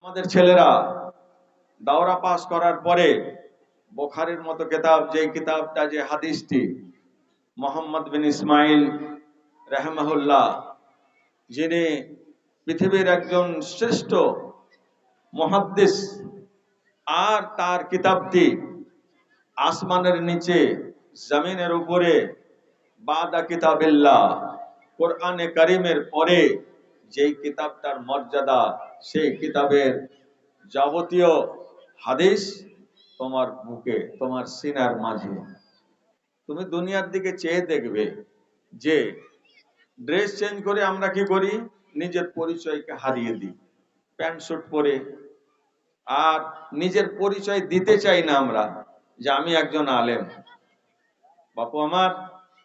আমাদের ছেলেরা দাওরা পাস করার পরে বুখারীর মতো কিতাব, যে কিতাবটা, যে হাদিসটি মোহাম্মদ বিন ইসমাইল রাহিমাহুল্লাহ, যিনি পৃথিবীর একজন শ্রেষ্ঠ মুহাদ্দিস, আর তার কিতাবটি আসমানের নিচে জমিনের উপরে বাদা কিতাবিল্লাহ, কোরআনে কারিমের পরে যেই কিতাবটার মর্যাদা, সেই কিতাবের যাবতীয় হাদিস তোমার বুকে, তোমার সিনার মাঝে। তুমি দুনিয়ার দিকে চেয়ে দেখবে যে ড্রেস চেঞ্জ করে আমরা কি করি, নিজের পরিচয়কে হারিয়ে দিই প্যান্ট শার্ট পরে, আর নিজের পরিচয় দিতে চাই না আমরা যে আমি একজন আলেম। বাপু আমার,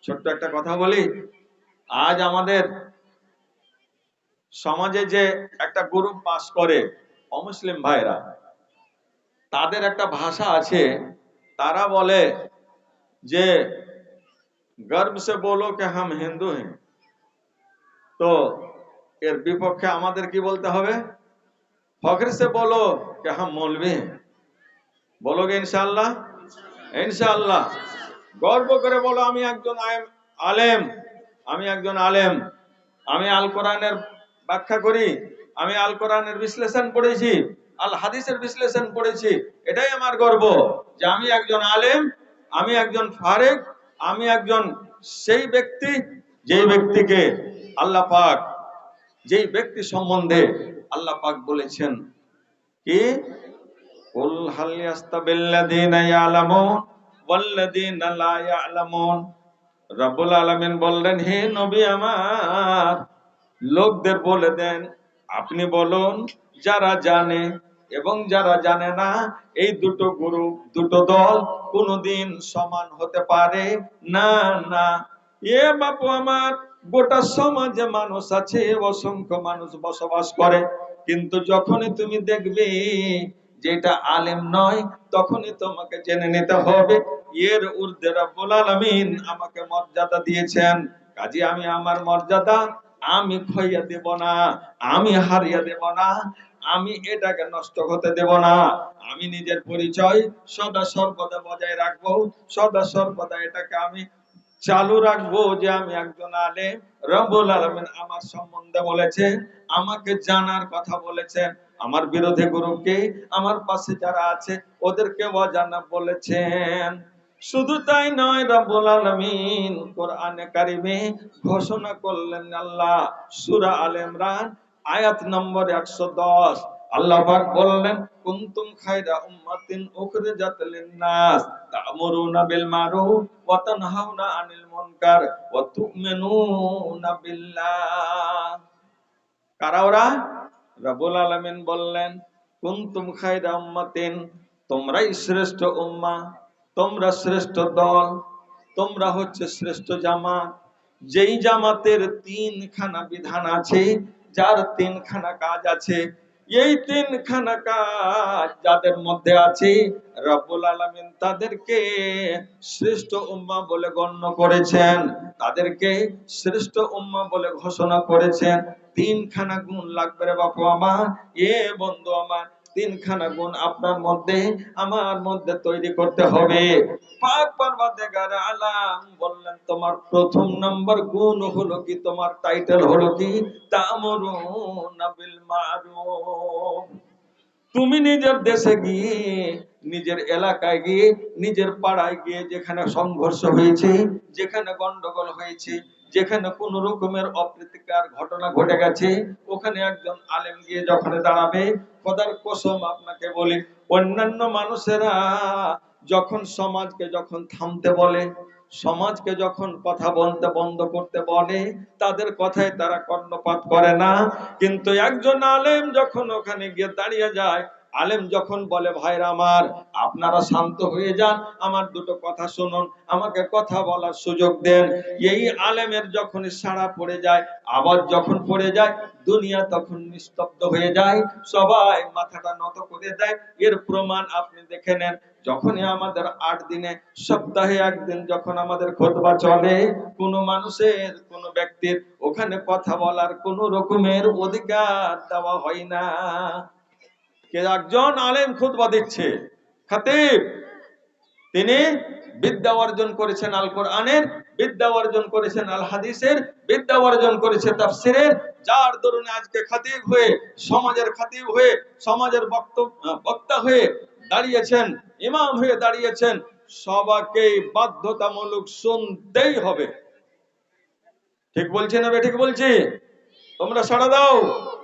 ছোট্ট একটা কথা বলি, আজ আমাদের সমাজে যে একটা গ্রুপ পাস করে অমুসলিম ভাইরা, তাদের একটা ভাষা আছে, তারা বলে যে गर्व से बोलो कि हम हिंदू हैं। তো এর বিপক্ষে আমাদের কি বলতে হবে? ফখর से बोलो कि हम मौलवी हैं। বলোগে ইনশাআল্লাহ? ইনশাআল্লাহ। গর্ব করে বলো আমি একজন আলেম, আমি একজন আলেম, আমি আল কোরআনের ব্যাখ্যা করি, আমি আল কোরআনের বিশ্লেষণ পড়েছি, আল হাদিসের বিশ্লেষণ পড়েছি। এটাই আমার গর্ব যে আমি একজন আলেম, আমি একজন ফারেক, আমি একজন সেই ব্যক্তি যেই ব্যক্তিকে আল্লাহ পাক, যেই ব্যক্তি সম্বন্ধে আল্লাহ পাক বলেছেন কি, কুল হাল ইয়াস্তাবিল্লাযীনা ইয়ালামুন ওয়াল্লাযীনা লা ইয়ালামুন। রব্বুল আলামিন বললেন, হে নবী আমার, লোকদের বলে দেন, আপনি বলুন, যারা জানে এবং যারা জানে না, এই দুটো গ্রুপ, দুটো দল কোনোদিন সমান হতে পারে না। না এ বাপু আমার, গোটা সমাজে মানুষ আছে, অসংখ্য মানুষ বসবাস করে, কিন্তু যখনই তুমি দেখবে যেটা আলেম নয়, তখনই তোমাকে জেনে নিতে হবে এর ঊর্ধ্বে রব্বুল আলামিন আমাকে মর্যাদা দিয়েছেন। কাজে আমি আমার মর্যাদা আমি খইয়া দেব না, আমি হারিয়ে দেব না, আমি এটাকে নষ্ট হতে দেব না। আমি নিজের পরিচয় সদা সর্বদা বজায় রাখবো, সদা সর্বদা এটাকে আমি চালু রাখবো যে আমি একজন আলেম। রব্বুল আলামিন আমার সম্বন্ধে বলেছেন, আমাকে জানার কথা বলেছেন, আমার বিরোধী গ্রুপকে, আমার পাশে যারা আছে ওদেরকে অজানা বলেছেন। শুধু তাই নয়, রব্বুল আলামিন কোরআনে কারিমে ঘোষণা করলেন, আল্লাহ সূরা আলে ইমরান আয়াত নম্বর 110, আল্লাহ পাক বললেন, কুনতুম খায়রা উম্মাতিন উখরিজাত লিন-নাস তা'মুরুনা বিল মারুফ ওয়া তানহাউনা আনিল মুনকার ওয়া তু'মিনুনা বিল্লাহ। কারা ওরা? রব্বুল আলামিন বললেন, কুনতুম খায়রা উম্মাতিন, তোমরাই শ্রেষ্ঠ উম্মাহ, তোমরা শ্রেষ্ঠ দল, তোমরা হচ্ছে শ্রেষ্ঠ জামাত, যেই জামাতের তিনখানা বিধান আছে, যার তিনখানা কাজ আছে। এই তিনখানা কাজ যাদের মধ্যে আছে, রব্বুল আলামিন তাদেরকে শ্রেষ্ঠ উম্মাহ বলে গণ্য করেছেন, তাদেরকে শ্রেষ্ঠ উম্মাহ বলে ঘোষণা করেছেন। তিনখানা গুণ লাগবে রে বাপু আমার, এ বন্ধু আমার, তিনখানা গুণ আপনার মধ্যে আমার মধ্যে তৈরি করতে হবে। পাক পরওয়ারদিগার আলাম বললেন, তোমার প্রথম নাম্বার গুণ হলো কি, তোমার টাইটেল হলো কি, তা'মুরুনা বিল মারুফ। তুমি নিজের দেশে গিয়ে, নিজের এলাকায় গিয়ে, নিজের পাড়ায় গিয়ে যেখানে সংঘর্ষ হয়েছে, যেখানে গন্ডগোল হয়েছে, যেখানে কোন রকমের অপ্রীতিকর ঘটনা ঘটে গেছে, ওখানে একজন আলেম গিয়ে যখন দাঁড়াবে, খোদার কসম আপনাকে বলি, অন্যান্য মানুষেরা যখন সমাজকে যখন থামতে বলে, সমাজকে যখন কথা বলতে বন্ধ করতে বলে, তাদের কথায় তারা কর্ণপাত করে না। কিন্তু একজন আলেম যখন ওখানে গিয়ে দাঁড়িয়ে যায়, আলেম যখন বলে, ভাইরা আমার, আপনারা শান্ত হয়ে যান, আমার দুটো কথা শুনুন, আমাকে কথা বলার সুযোগ দেন, এই আলেমের যখন সাড়া পড়ে যায়, আবার যখন পড়ে যায়, দুনিয়া তখন নিস্তব্ধ হয়ে যায়, সবাই মাথাটা নত করে দেয়। এর প্রমাণ আপনি দেখে নেন, যখনই আমাদের 8 দিনে সপ্তাহে একদিন যখন আমাদের খুতবা চলে, কোন মানুষের, কোন ব্যক্তির ওখানে কথা বলার কোন রকমের অধিকার দেওয়া হয় না। কে একজন আলেম খুতবা দিচ্ছে, খতিব, তিনি বিদ্যা অর্জন করেছেন আল কোরআনের, বিদ্যা অর্জন করেছেন আল হাদিসের, বিদ্যা অর্জন করেছে তাফসিরের, যার দরুনে আজকে খতিব হয়ে, সমাজের খতিব হয়ে, সমাজের বক্তা হয়ে দাঁড়িয়েছেন, ইমাম হয়ে দাঁড়িয়েছেন, সবাইকেই বাধ্যতামূলক শুনতেই হবে। ঠিক বলছি না ঠিক বলছি? তোমরা সাড়া দাও,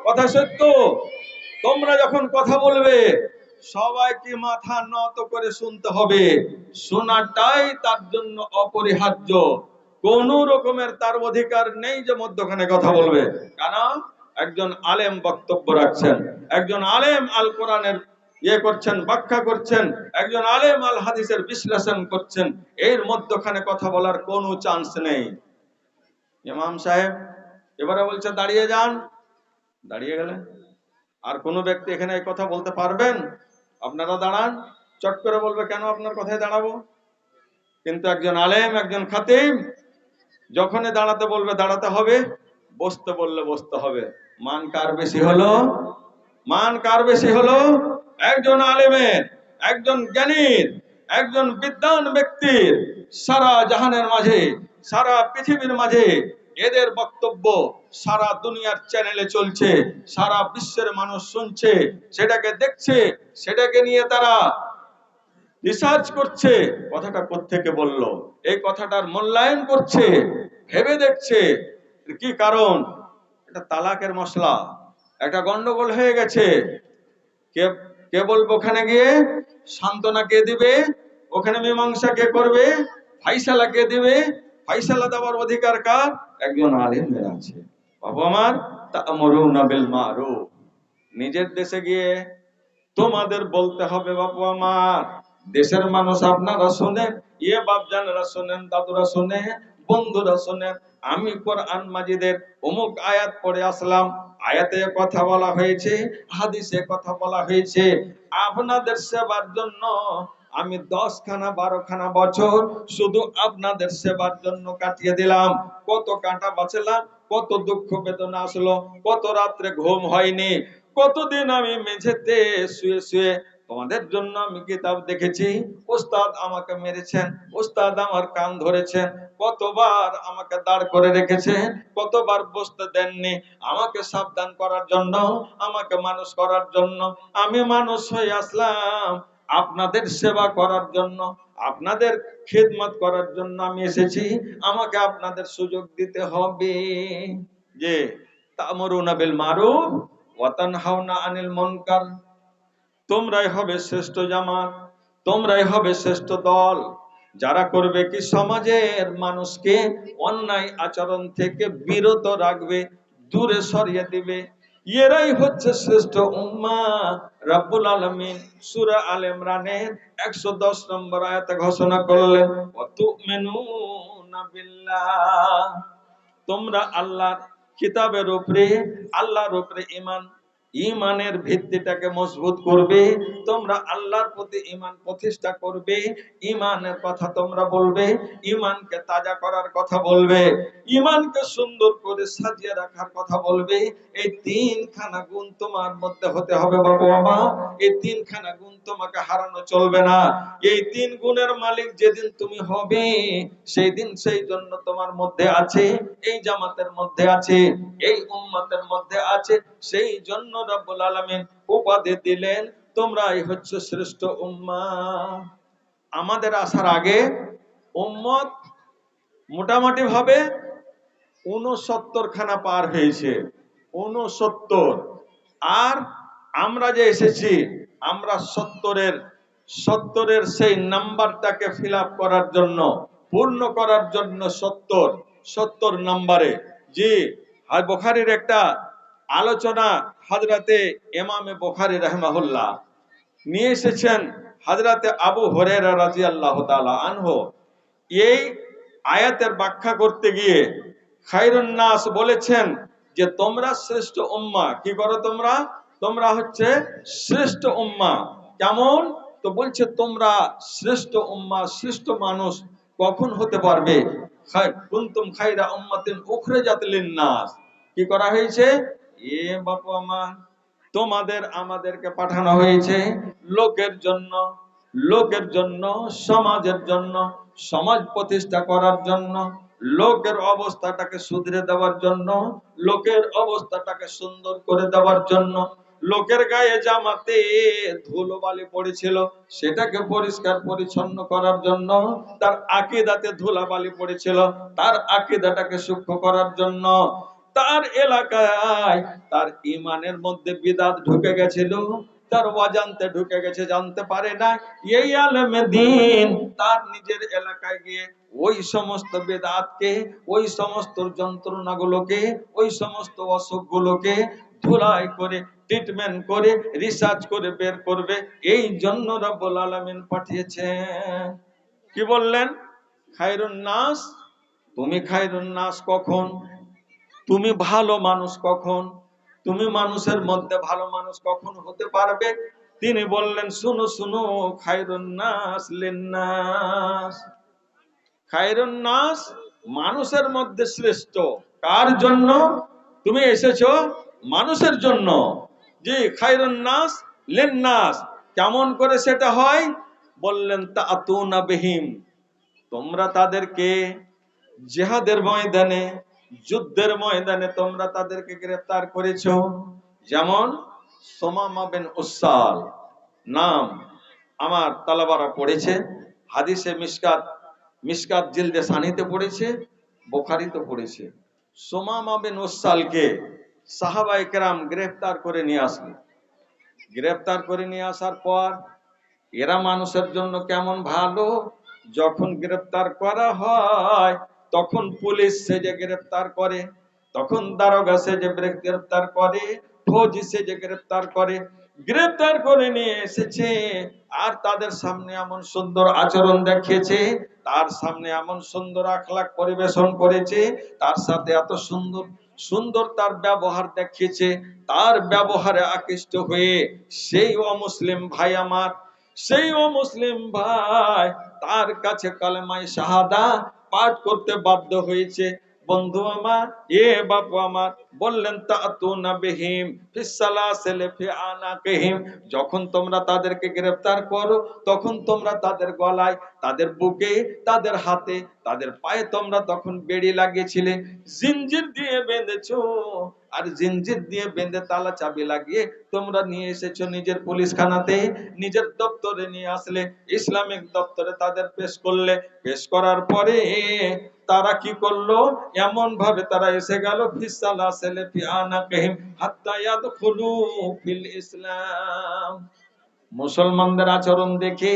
কথা সত্য। তোমরা যখন কথা বলবে সবাইকে মাথা নত করে শুনতে হবে, শোনাটাই তার জন্য অপরিহার্য। কোন রকমের তার অধিকার নেই যে মধ্যখানে কথা বলবে। কারণ একজন আলেম বক্তব্য রাখছেন, একজন আলেম আল কোরআনের করছেন, ব্যাখ্যা করছেন, একজন আলেম আল হাদিসের বিশ্লেষণ করছেন, এর মধ্যখানে কথা বলার কোনো চান্স নেই। ইমাম সাহেব এবারে বলছে দাঁড়িয়ে যান, দাঁড়িয়ে গেলেন। আর কোন ব্যক্তি এখানে এই কথা বলতে পারবেন আপনারা দাঁড়ান? চট করে বলবে কেন আপনার কথায় দাঁড়াবো? কিন্তু একজন আলেম, একজন খাতিব যখনই দাঁড়াতে বলবে দাঁড়াতে হবে, বসতে বললে বসতে হবে। মান কার বেশি হলো? মান কার বেশি হলো? একজন আলেমের, একজন জ্ঞানীর, একজন বিদ্বান ব্যক্তির। সারা জাহানের মাঝে, সারা পৃথিবীর মাঝে এদের বক্তব্য সারা দুনিয়ার চ্যানেলে চলছে, সারা বিশ্বের মানুষ শুনছে, সেটাকে দেখছে, সেটাকে নিয়ে তারা রিসার্চ করছে। কথাটা কোত্থেকে বললো, এই কথাটার মূল্যায়ন করছে, ভেবে দেখছে কি কারণ। এটা তালাকের মশলা, একটা গন্ডগোল হয়ে গেছে। কে কে বলবো ওখানে গিয়ে? সান্ত্বনা কে দিবে? ওখানে মীমাংসা কে করবে? ফাইসালা কে দিবে? ফাইসালা দেওয়ার অধিকার কার? একজন আলেমের আছে। বাবা আমার, তা'মুরুনা বিল মারুফ। নিজের দেশে গিয়ে তোমাদের বলতে হবে বাবু আমার, দেশের মানুষ আপনারা শোনেন, বাপজানেরা শোনেন, দাদুরা শোনেন, বন্ধুরা শোনেন, আমি কোরআন মাজিদের অমুক আয়াত পড়ে আসলাম, আয়াতে কথা বলা হয়েছে, হাদিসে কথা বলা হয়েছে, আপনাদের সেবার জন্য আমি 10খানা 12খানা বছর শুধু আপনাদের সেবার জন্য কাটিয়ে দিলাম। কত কাঁটা বাঁচলাম, কত দুঃখ বেদনা আসলো, কত রাত্রে ঘুম হয়নি, কতদিন আমি মেঝেতে শুয়ে শুয়ে তোমাদের জন্য আমি কিতাব দেখেছি। ওস্তাদ আমাকে মেরেছেন, ওস্তাদ আমার কান ধরেছেন, কতবার আমাকে দাঁড় করে রেখেছেন, কতবার বসতে দেননি, আমাকে সাবধান করার জন্য, আমাকে মানুষ করার জন্য। আমি মানুষ হয়ে আসলাম আপনাদের সেবা করার জন্য, আপনাদের খিদমত করার জন্য আমি এসেছি। আমাকে আপনাদের সুযোগ দিতে হবে যে তা'মুরুনা বিল মারুফ ওয়া তানহাউনা আনিল মুনকার। তোমরাই হবে শ্রেষ্ঠ জামাত, তোমরাই হবে শ্রেষ্ঠ দল, যারা করবে কি সমাজের মানুষকে অন্যায় আচরণ থেকে বিরত রাখবে, দূরে সরিয়ে দিবে। এরাই হচ্ছে শ্রেষ্ঠ উম্মাহ। রব্বুল আলামিন সূরা আলে ইমরানের 110 নম্বর আয়াতে ঘোষণা করলেন, ওয়া তু'মিনুনা বিল্লাহ। তোমরা আল্লাহর কিতাবের উপরে, আল্লাহর উপরে ঈমান, ঈমানের ভিত্তিটাকে মজবুত করবে। তোমরা আল্লাহর প্রতি ঈমান প্রতিষ্ঠা করবে, ঈমানের কথা তোমরা বলবে, ঈমানকে তাজা করার কথা বলবে, ঈমানকে সুন্দর করে সাজিয়ে রাখার কথা বলবে। এই তিনখানা গুণ তোমার মধ্যে হতে হবে বাবা মা। এই তিনখানা গুণ তোমাকে হারানো চলবে না। এই তিন গুণের মালিক যেদিন তুমি হবে, সেই দিন সেই জন্য তোমার মধ্যে আছে, এই জামাতের মধ্যে আছে, এই উম্মতের মধ্যে আছে। সেই জন্য রব্বুল আলামিন উপাধি দিলেন তোমরাই হচ্ছে শ্রেষ্ঠ উম্মাহ। আমাদের আসার আগে উম্মত মোটামুটি ভাবে 69 খানা পার হয়েছে, 69। আর আমরা যে এসেছি, আমরা 70-এর সেই নাম্বারটাকে ফিল আপ করার জন্য, পূর্ণ করার জন্য 70 নাম্বারে। জি, আর বুখারীর একটা আলোচনা হযরতে ইমামে বুখারী রাহিমাহুল্লাহ নিয়ে এসেছেন, হযরতে আবু হুরায়রা রাদিয়াল্লাহু তাআলা আনহু। এই আয়াতের ব্যাখ্যা করতে গিয়ে খায়রুন নাস বলেছেন যে তোমরা শ্রেষ্ঠ উম্মাহ। কি করো তোমরা? তোমরা হচ্ছে শ্রেষ্ঠ উম্মাহ। কেমন? তো বলছে তোমরা শ্রেষ্ঠ উম্মাহ, শ্রেষ্ঠ মানুষ কখন হতে পারবে? কুনতুম খায়রা উম্মাতিন উখরিজাত লিন-নাস। কি করা হয়েছে? বাপু আমার, তোমাদের আমাদেরকে পাঠানো হয়েছে লোকের জন্য, লোকের জন্য, সমাজের জন্য, সমাজ প্রতিষ্ঠা করার জন্য, লোকের অবস্থাটাকে শুধরে দেওয়ার জন্য, লোকের অবস্থাটাকে সুন্দর করে দেওয়ার জন্য। লোকের গায়ে জামাতে ধুলোবালি পড়েছিল, সেটাকে পরিষ্কার পরিচ্ছন্ন করার জন্য। তার আকীদাতে ধুলাবালি পড়েছিল, তার আকীদাটাকে সূক্ষ্ম করার জন্য। তার এলাকায় তার ইমানের মধ্যে বিদআত ঢুকে গেছিল, তার অজান্তে ঢুকে গেছে, জানতে পারে না। এই আলেমে দ্বীন তার নিজের এলাকায় গিয়ে ওই সমস্ত বিদআতকে, ওই সমস্ত যন্ত্রণাগুলোকে, ওই সমস্ত অসুখগুলোকে ধুলাই করে, ট্রিটমেন্ট করে, রিসার্চ করে বের করবে। এই জন্য রব্বুল আলামিন পাঠিয়েছেন। কি বললেন? খায়রুন নাস। তুমি খায়রুন নাস কখন? তুমি ভালো মানুষ কখন? তুমি মানুষের মধ্যে ভালো মানুষ কখন হতে পারবে? তিনি বললেন, শুনো শুনো, খায়রুন নাস লিন্নাস। খায়রুন নাস মানুষের মধ্যে শ্রেষ্ঠ। কার জন্য? তুমি এসেছো মানুষের জন্য। জি, খায়রুন নাস লিন্নাস। কেমন করে সেটা হয়? বললেন, তাআতুনা বিহিম, তোমরা তাদেরকে জিহাদের ময়দানে, যুদ্ধের ময়দানে তোমরা তাদেরকে গ্রেফতার করেছো। যেমন সুমামা বিন উসাল নাম আমার তালাবারা পড়েছে, হাদিসে মিশকাত, মিশকাত জিলদে সানিতে পড়েছে, বুখারীতে পড়েছে। সুমামা বিন উসালকে সাহাবায়ে কেরাম গ্রেফতার করে নিয়ে আসলেন। গ্রেফতার করে নিয়ে আসার পর এরা মানুষের জন্য কেমন ভালো, যখন গ্রেফতার করা হয় তখন পুলিশ সেজে গ্রেফতার করে, তখন দারোগা সেজে গ্রেফতার করে, ফৌজি সেজে গ্রেফতার করে। গ্রেফতার করে নিয়ে এসেছে, আর তাদের সামনে এমন সুন্দর আচরণ দেখিয়েছে, তার সামনে এমন সুন্দর আখলাক পরিবেশন করেছে, তার সাথে এত সুন্দর সুন্দর তার ব্যবহার দেখিয়েছে। তার ব্যবহারে আকৃষ্ট হয়ে সেই অমুসলিম ভাই আমার, সেই অমুসলিম ভাই তার কাছে কালেমায়ে শাহাদা পাঠ করতে বাধ্য হয়েছে। বন্ধু আমার, এ বাপু আমার, বললেন, তাআতুনা বিহিম ফিস সালাসিল ফি আনাকিহিম, যখন তোমরা তাদেরকে গ্রেফতার করো তখন তোমরা তাদের গলায়, তাদের বুকে, তাদের হাতে, তাদের পায়ে তোমরা তখন বেড়ি লাগিয়েছিলে, জিঞ্জির দিয়ে বেঁধেছো। আর জিঞ্জির দিয়ে বেঁধে তালা চাবি লাগিয়ে তোমরা নিয়ে এসেছো নিজের পুলিশখানাতে, নিজের দপ্তরে নিয়ে আসলে, ইসলামিক দপ্তরে তাদের পেশ করলে। পেশ করার পরে তারা কি করলো? এমন ভাবে তারা এসে গেল, ফিসালাসিল ফি আনাকিহিম হাত্তা ইয়াদখুলু ফিল ইসলাম। মুসলমানদের আচরণ দেখে,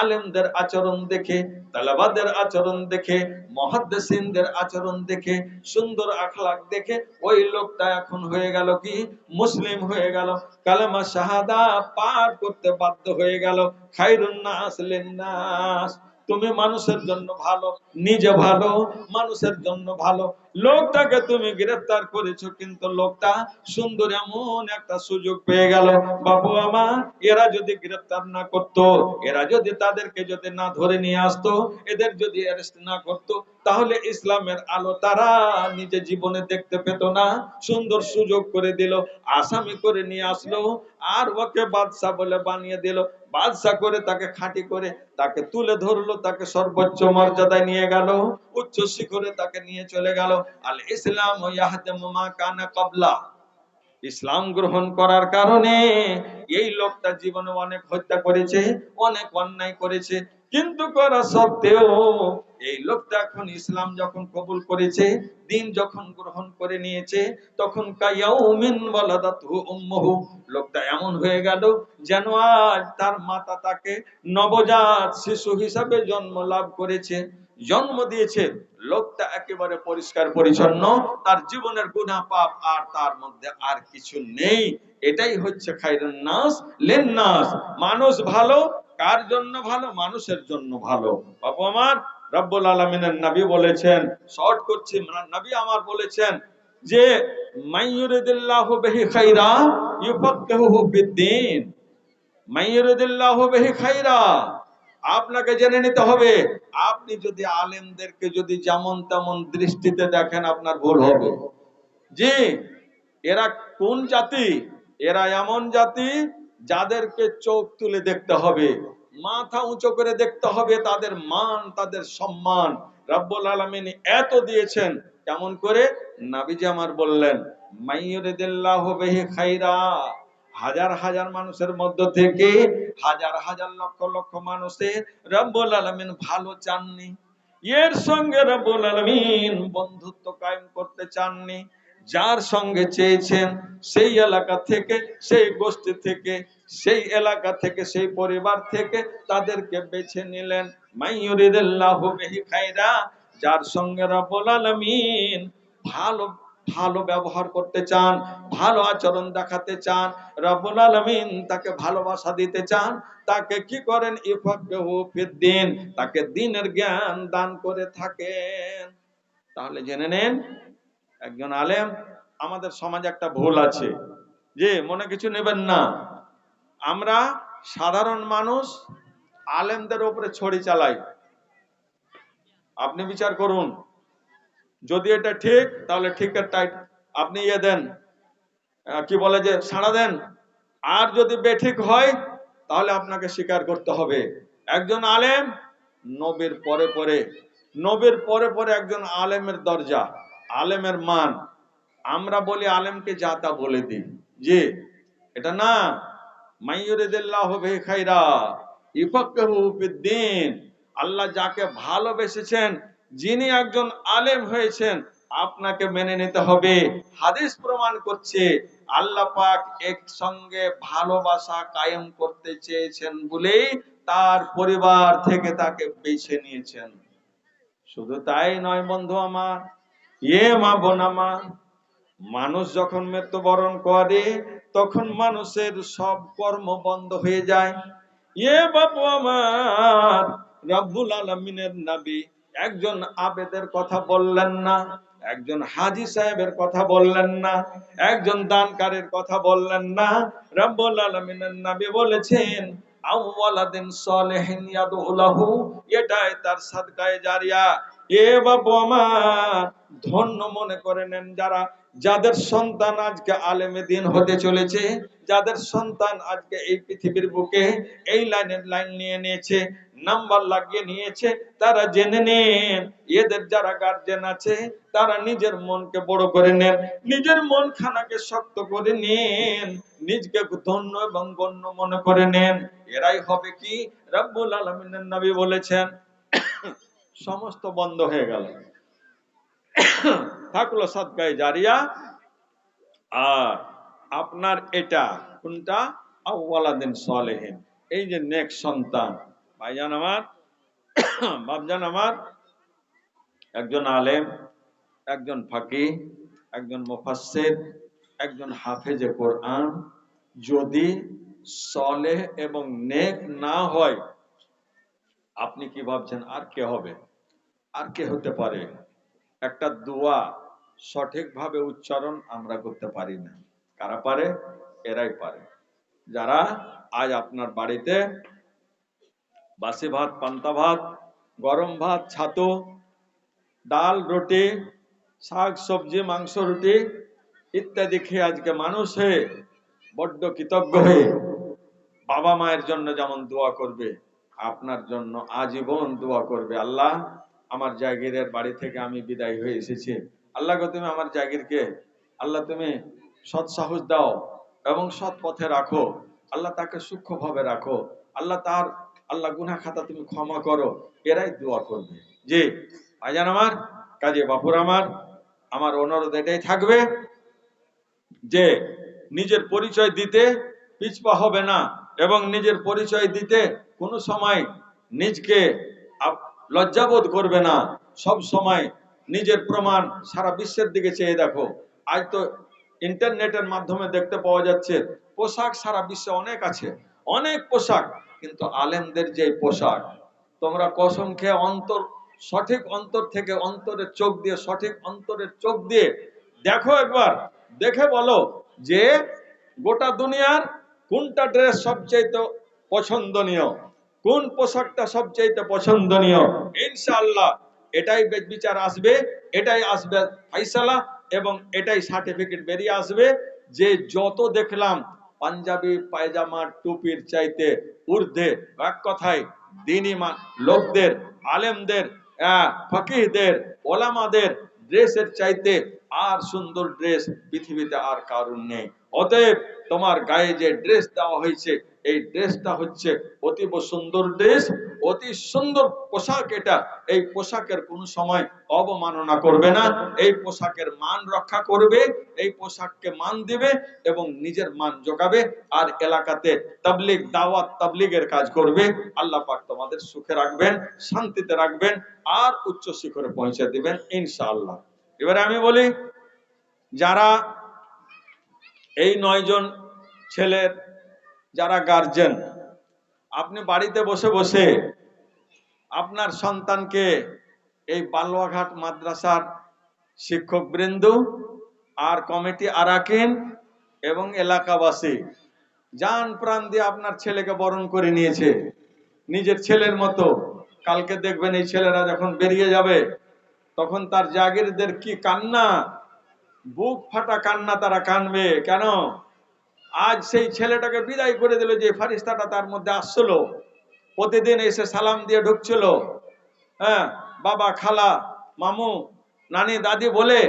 আলেমদের আচরণ দেখে, তালেবাদের আচরণ দেখে, মুহাদ্দিসিনদের আচরণ দেখে, সুন্দর আখলাক দেখে ওই লোকটা এখন হয়ে গেল কি? মুসলিম হয়ে গেল, কালেমা শাহাদা পাঠ করতে বাধ্য হয়ে গেল। খায়রুন নাস লিন্নাস। তুমি মানুষের জন্য ভালো, নিজে ভালো, মানুষের জন্য ভালো। লোকটাকে তুমি গ্রেফতার করেছো, কিন্তু লোকটা সুন্দর এমন একটা সুযোগ পেয়ে গেল। বাবু আমার, এরা যদি গ্রেফতার না করতো, এরা যদি তাদেরকে যদি না ধরে নিয়ে আসতো, এদের যদি অ্যারেস্ট না করতো, তাহলে ইসলামের আলো তারা নিজে জীবনে দেখতে পেত না। সুন্দর সুযোগ করে দিল, আসামি করে নিয়ে আসলো, আর ওকে বাদশা বলে বানিয়ে দিল। বাদশা করে তাকে খাঁটি করে তাকে তুলে ধরলো, তাকে সর্বোচ্চ মর্যাদায় নিয়ে গেল, উচ্চ শিখরে তাকে নিয়ে চলে গেল। আল ইসলাম ইয়াহদিমু মা কানা ক্বাবলা। ইসলাম গ্রহণ করার কারণে এই লোকটা জীবনে অনেক হত্যা করেছে, অনেক অন্যায় করেছে, কিন্তু করা সত্ত্বেও এই লোকটা এখন ইসলাম যখন কবুল করেছে, দিন যখন গ্রহণ করে নিয়েছে, তখন কায়াউমিন ওয়ালাদাতহু উম্মুহু, লোকটা এমন হয়ে গেল যেন আজ তার মাতা তাকে নবজাত শিশু হিসাবে জন্ম লাভ করেছে, জন্ম দিয়েছে। লোকটা একেবারে পরিষ্কার পরিচ্ছন্ন, তার জীবনের গুনাহ পাপ আর তার মধ্যে আর কিছু নেই। এটাই হচ্ছে খায়রুন নাস লিন্নাস। মানুষ ভালো, কার জন্য ভালো? মানুষের জন্য ভালো। বাবু আমার, রব্বুল আলামিনের নবী বলেছেন, শর্ট করছি, নবী আমার বলেছেন যে মাইয়ুরিদিল্লাহু বিহি খায়রা ইউফাক্কিহুহু ফিদ্দীন। মাইয়ুরিদিল্লাহু বিহি খায়রা, আপনাকে জেনে নিতে হবে, আপনি যদি আলেমদেরকে যদি যেমন তেমন দৃষ্টিতে দেখেন, আপনার ভুল হবে। জি, এরা কোন জাতি? এরা এমন জাতি যাদেরকে চোখ তুলে দেখতে হবে, মাথা উঁচু করে দেখতে হবে, তাদের মান, তাদের সম্মান রব্বুল আলামিন এত দিয়েছেন। কেমন করে? নবীজি আমার বললেন, মাইয়ুরিদিল্লাহু বিহি খাইরা, হাজার হাজার মানুষের মধ্য থেকে হাজার হাজার লক্ষ লক্ষ মানুষের রব্বুল আলামিন ভালো চাননি, এর সঙ্গে রব্বুল আলামিন বন্ধুত্ব কায়েম করতে চাননি। যার সঙ্গে চেয়েছেন সেই এলাকা থেকে, সেই গোষ্ঠী থেকে, সেই এলাকা থেকে, সেই পরিবার থেকে তাদেরকে বেছে নিলেন। মাইয়ুরিদিল্লাহু বিহি খাইরা, যার সঙ্গে রব্বুল আলামিন ভালো ভালো ব্যবহার করতে চান, ভালো আচরণ দেখাতে চান, রব্বুল আলামিন তাকে ভালোবাসা দিতে চান, তাকে কি করেন? ইফাক্কিহু ফিদ্দিন, তাকে দ্বীনের জ্ঞান দান করে থাকেন। তাহলে জেনে নেন, একজন আলেম, আমাদের সমাজে একটা ভুল আছে, যে মনে কিছু নেবেন না, আমরা সাধারণ মানুষ আলেমদের উপরে ছড়ি চালাই। আপনি বিচার করুন, যদি এটা ঠিক তাহলে ঠিকের টাইট আপনি দেন, কি বলে যে সাড়া দেন, আর যদি বেঠিক হয় তাহলে আপনাকে স্বীকার করতে হবে। একজন আলেম নবীর পরে পরে, নবীর পরে পরে একজন আলেমের দরজা, আলেমের মান। আমরা বলি আলেমকে যা তা বলে দিই, যে এটা না। মাইয়ুরিদিল্লাহু বিহি খাইরা ইফাক্কিহু ফিদ্দিন, আল্লাহ যাকে ভালোবেসেছেন, যিনি একজন আলেম হয়েছেন, আপনাকে মেনে নিতে হবে। হাদিস প্রমাণ করছে আল্লাহ পাক এক সঙ্গে ভালোবাসা কায়েম করতে চেয়েছেন বলেই তার পরিবার থেকে তাকে বেছে নিয়েছেন। শুধু তাই নয় বন্ধু আমার, মা বোন আমার, মানুষ যখন মৃত্যুবরণ করে তখন মানুষের সব কর্ম বন্ধ হয়ে যায়। বাবু আমার, রব্বুল আলামিনের নবী একজন আবেদের কথা বললেন না, একজন হাজী সাহেবের কথা বললেন না, একজন দানকারীর কথা বললেন না। রব্বুল আলামিনের নবী বলেছেন, আওয়ালাদিন সালিহিন ইয়াদউলাহু, এটাই তার সাদকায়ে জারিয়া। বাবু আমার, ধন্য মনে করে নেন যারা, যাদের সন্তান আজকে আলেমে দ্বীন হতে চলেছে, যাদের সন্তান আজকে এই পৃথিবীর বুকে এই লাইন নিয়ে নিয়েছে, নাম্বার লাগিয়ে নিয়েছে, তারা জেনে নেন, এদের যারা গার্জেন আছে তারা নিজের মনকে বড় করে নেন, নিজের মন খানাকে শক্ত করে নেন, নিজকে ধন্য এবং গণ্য মনে করে নেন। এরাই হবে কি? রব্বুল আলামিনের নবী বলেছেন, সমস্ত বন্ধ হয়ে গেল, থাকলো সাদকায়ে জারিয়া। আর আপনার এটা কোনটা? আওয়ালাদিন সালেহিন, এই যে নেক সন্তান। ভাইজান আমার, বাপজান আমার, একজন আলেম, একজন ফাকিহ, একজন মুফাসসির, একজন হাফেজে কোরআন যদি সলেহ এবং নেক না হয়, আপনি কি ভাবছেন আর কে হবে? আর কে হতে পারে? একটা দোয়া সঠিকভাবে উচ্চারণ আমরা করতে পারি না। কারা পারে? এরাই পারে, যারা আজ আপনার বাড়িতে বাসি ভাত, পান্তা ভাত, গরম ভাত, ছাতু, ডাল, রুটি, শাক সবজি, মাংস, রুটি ইত্যাদি খেয়ে আজকে মানুষ হয়ে বড্ড কৃতজ্ঞ হয়ে বাবা মায়ের জন্য যেমন দোয়া করবে, আপনার জন্য আজীবন দোয়া করবে, আল্লাহ আমার জাগিরের বাড়ি থেকে আমি বিদায় হয়ে এসেছি, আল্লাহ গো তুমি আমার জাগিরকে, আল্লাহ তুমি সৎ সাহস দাও এবং সৎ পথে রাখো, আল্লাহ তাকে সূক্ষ্মভাবে রাখো, আল্লাহ তার, আল্লাহ গুনাহ খাতা তুমি ক্ষমা করো। এরাই দোয়া করবে। জি ভাইজান আমার, কাজে বাপুর আমার অনুরোধ এটাই থাকবে যে নিজের পরিচয় দিতে পিছপা হবে না, এবং নিজের পরিচয় দিতে কোনো সময় নিজকে লজ্জাবোধ করবে না। সব সময় নিজের প্রমাণ সারা বিশ্বের দিকে চেয়ে দেখো। আজ তো ইন্টারনেটের মাধ্যমে দেখতে পাওয়া যাচ্ছে পোশাক সারা বিশ্বে অনেক আছে, অনেক পোশাক, কিন্তু আলেমদের যে পোশাক, তোমরা কসম খেয়ে সঠিক অন্তর থেকে, অন্তরের চোখ দিয়ে, সঠিক অন্তরের চোখ দিয়ে দেখো একবার, দেখে বলো যে গোটা দুনিয়ার কোনটা ড্রেস সবচেয়ে পছন্দনীয়, কোন পোশাকটা সবচেয়ে পছন্দনীয়। ইনশাআল্লাহ এটাই বিচার আসবে, এটাই আসবে ফাইসালা, এবং এটাই সার্টিফিকেট বেরিয়ে আসবে যে যত দেখলাম পাঞ্জাবি পায়জামা টুপির চাইতে ঊর্ধ্বে, এক কথায় দ্বীনি লোকদের, আলেমদের, ফকিহদের, ওলামাদের ড্রেসের চাইতে আর সুন্দর ড্রেস পৃথিবীতে আর কারণ নেই। অতএব তোমার গায়ে যে ড্রেস দেওয়া হয়েছে, এই ড্রেসটা হচ্ছে অতীব সুন্দর ড্রেস, অতি সুন্দর পোশাক এটা। এই পোশাকের কোনো সময় অবমাননা করবে না, এই পোশাকের মান রক্ষা করবে, এই পোশাককে মান দিবে এবং নিজের মান জোগাবে, আর এলাকাতে তাবলীগ, দাওয়াত তাবলীগের কাজ করবে। আল্লাহ পাক তোমাদের সুখে রাখবেন, শান্তিতে রাখবেন, আর উচ্চ শিখরে পৌঁছে দিবেন ইনশাআল্লাহ। এবারে আমি বলি, যারা এই 9 জন ছেলের যারা গার্জেন, আপনি বাড়িতে বসে বসে আপনার সন্তানকে এই বালুয়াঘাট মাদ্রাসার শিক্ষক বৃন্দ আর কমিটি আরাকিন এবং এলাকাবাসী জান প্রাণ দিয়ে আপনার ছেলেকে বরণ করে নিয়েছে নিজের ছেলের মতো। কালকে দেখবেন এই ছেলেরা যখন বেরিয়ে যাবে, তখন তার জাগিরদের কি কান্না, বুক ফাটা কান্না তারা কানবে। কেন? আজ সেই ছেলেটাকে বিদায় করে দিল, যে ফারিস্তাটা তার মধ্যে আসছিল, প্রতিদিন এসে সালাম দিয়ে ঢুকছিল, হ্যাঁ, বাবা, খালা, মামু, নানি, দাদি বলে,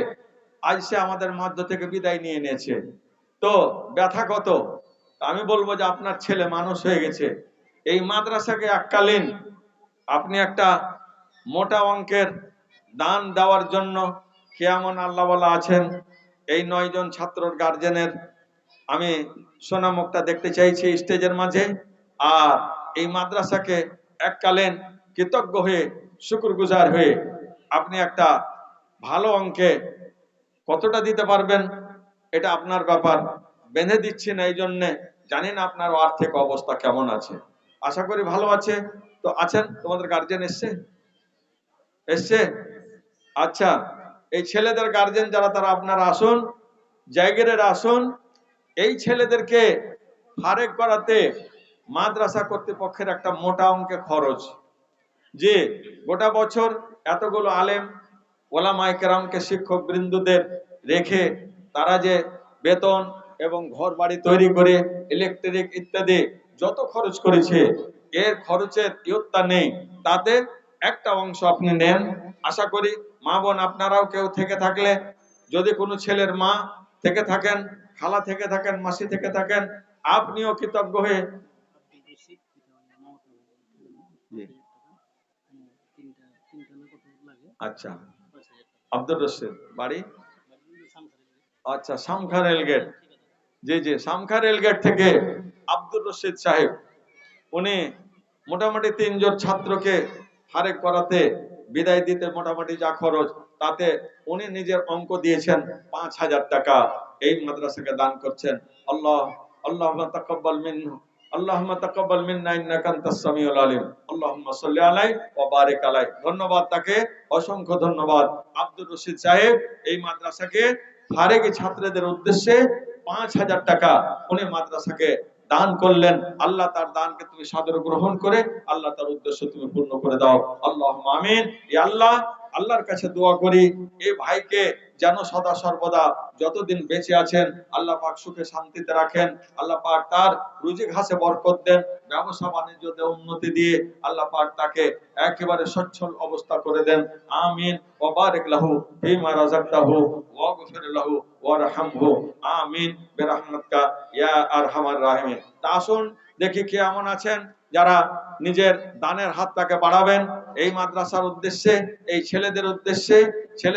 আজ সে আমাদের মধ্য থেকে বিদায় নিয়ে নিয়েছে। তো ব্যথা কত। আমি বলবো যে আপনার ছেলে মানুষ হয়ে গেছে। এই মাদ্রাসাকে এককালীন আপনি একটা মোটা অঙ্কের দান দেওয়ার জন্য কেমন আল্লাহ বলা আছেন, এই 9 জন ছাত্রর গার্জেনের আমি সোনা মুখটা দেখতে চাইছি স্টেজের মাঝে। আর এই মাদ্রাসাকে এককালীন কৃতজ্ঞ হয়ে, শুকরগুজার হয়ে আপনি একটা ভালো অঙ্কে কতটা দিতে পারবেন এটা আপনার ব্যাপার, বেঁধে দিচ্ছি না এই জন্যে, জানি না আপনার আর্থিক অবস্থা কেমন আছে। আশা করি ভালো আছে। তো আছেন, তোমাদের গার্জেন এসছে? আচ্ছা, এই ছেলেদের গার্জেন যারা, তারা আপনারা আসুন, জায়গিরের আসুন। এই ছেলেদেরকে ফারেক করাতে মাদ্রাসা কর্তৃপক্ষের একটা মোটা অঙ্কে খরচ, যে গোটা বছর এতগুলো আলেম ওলামায়ে কেরামকে, শিক্ষক বৃন্দদের রেখে তারা যে বেতন এবং ঘর বাড়ি তৈরি করে ইলেকট্রিক ইত্যাদি যত খরচ করেছে, এর খরচের ইয়ত্তা নেই। তাতে একটা অংশ আপনি নেন। আশা করি মা বোন আপনারাও কেউ থেকে থাকলে, যদি কোনো ছেলের মা থেকে থাকেন, খালা থেকে থাকেন, মাসি থেকে থাকেন, আপনিও কৃতজ্ঞ হয়ে, আচ্ছা, আব্দুর রশিদ বাড়ি, আচ্ছা, শামখা রেলগেট, জি জি, শামখা রেলগেট থেকে আব্দুর রশিদ সাহেব, উনি মোটামুটি 3 জন ছাত্রকে ফারেক করাতে, বিদায় দিতে মোটামুটি যা খরচ, তাতে উনি নিজের অঙ্ক দিয়েছেন 5,000 টাকা এই মাদ্রাসাকে দান করছেন। আল্লাহুম্মা তাকাব্বাল মিন্না, আল্লাহুম্মা তাকাব্বাল মিন্না ইন্নাকা আনতাস সামিউল আলিম, আল্লাহুম্মা সাল্লি আলাইহি ওয়া বারিক আলাইহি। ধন্যবাদ তাকে, অসংখ্য ধন্যবাদ। আব্দুর রশিদ সাহেব এই মাদ্রাসাকে ফারেকি ছাত্রদের উদ্দেশ্যে 5,000 টাকা উনি মাদ্রাসাকে দান করলেন। আল্লাহ তার দানকে তুমি সাদরে গ্রহণ করে আল্লাহ তার উদ্দেশ্য তুমি পূর্ণ করে দাও। আল্লাহুম্মা আমিন। ইয়া আল্লাহ, আল্লাহর কাছে দোয়া করি, এই ভাইকে যেন সদা সর্বদা যতদিন বেঁচে আছেন আল্লাহ পাক সুখে শান্তিতে রাখেন। আল্লাহ পাক তার রুজি ঘাসে বরকত দেন, ব্যবসা বাণিজ্যতে উন্নতি দিয়ে আল্লাহ পাক তাকে একেবারে সচ্ছল অবস্থা করে দেন। আমিন। ওয়া বারিক লাহু ফিমা রাযাকতাহু ওয়াগফির লাহু ওয়ারহামহু। আমিন বিরহমাতিকা ইয়া আরহামার রাহিমিন। তা আসুন দেখি কে এমন আছেন যারা নিজের দানের হাতটাকে বাড়াবেন এই মাদ্রাসার উদ্দেশ্যে, এই ছেলেদের উদ্দেশ্যে। ছেলে